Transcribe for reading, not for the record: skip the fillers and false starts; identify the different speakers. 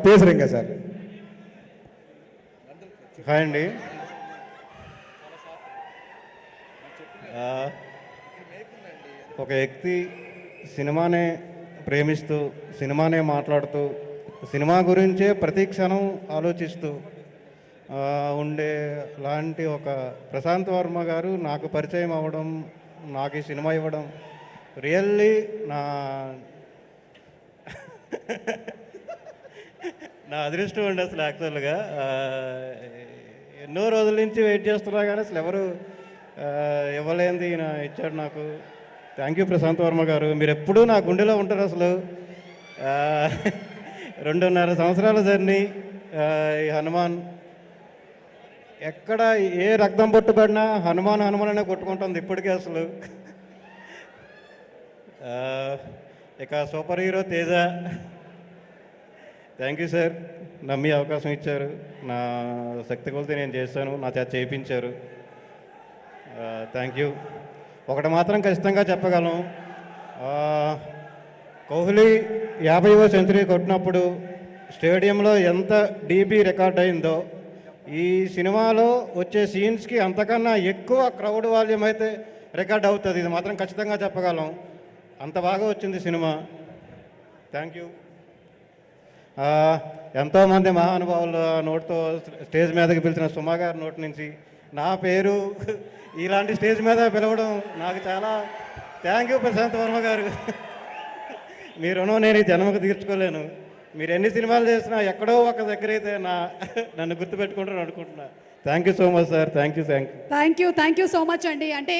Speaker 1: పేసరింగా sir.
Speaker 2: Hi అండి. ఆ, ఒక వ్యక్తి సినిమానే ప్రేమిస్తూ, సినిమానే మాట్లాడుతూ, సినిమా గురించే ప్రతి క్షణం ఆలోచిస్తూ ఉండే లాంటి ఒక ప్రశాంత్ వర్మ గారు నాకు పరిచయం అవ్వడం, నాకు ఈ సినిమా ఇవ్వడం రియల్లీ నా నా అదృష్టం అండి అసలు. యాక్చువల్గా ఎన్నో రోజుల నుంచి వెయిట్ చేస్తున్నా కానీ అసలు ఎవరు ఇవ్వలేంది ఈయన ఇచ్చాడు నాకు. థ్యాంక్ యూ ప్రశాంత్ వర్మ గారు, మీరు ఎప్పుడూ నా గుండెలో ఉంటారు అసలు. 2.5 సంవత్సరాల జర్నీ. ఈ హనుమాన్ ఎక్కడ ఏ రక్తం బొట్టు పడినా హనుమాన్ హనుమాన్ అనే కొట్టుకుంటుంది ఇప్పటికీ అసలు. ఇక super hero Teja, thank you sir, నమ్మి అవకాశం ఇచ్చారు. నా శక్తి కొలితే నేను చేశాను, నా చేత చేయించారు. Thank you. ఒకటి మాత్రం ఖచ్చితంగా చెప్పగలం, కోహ్లీ 50వ సెంచరీ కొట్టినప్పుడు స్టేడియంలో ఎంత డీబీ రికార్డ్ అయిందో, ఈ సినిమాలో వచ్చే సీన్స్కి అంతకన్నా ఎక్కువ క్రౌడ్ వాల్యూమ్ అయితే రికార్డ్ అవుతుంది. ఇది మాత్రం ఖచ్చితంగా చెప్పగలం. అంత బాగా వచ్చింది సినిమా. Thank you. ఎంతోమంది మహానుభావుల నోటితో స్టేజ్ మీదకి పిలిచిన సుమా గారి నోటి నుంచి నా పేరు ఇలాంటి స్టేజ్ మీద పిలవడం నాకు చాలా థ్యాంక్ యూ ప్రశాంత్ వర్మ గారు. మీ రుణం నేను ఈ జన్మకు తీర్చుకోలేను. మీరు ఎన్ని సినిమాలు చేసినా ఎక్కడో ఒక దగ్గర అయితే నన్ను గుర్తుపెట్టుకుంటారని అనుకుంటున్నా. Thank you so much sir. Thank you so much అండి. అంటే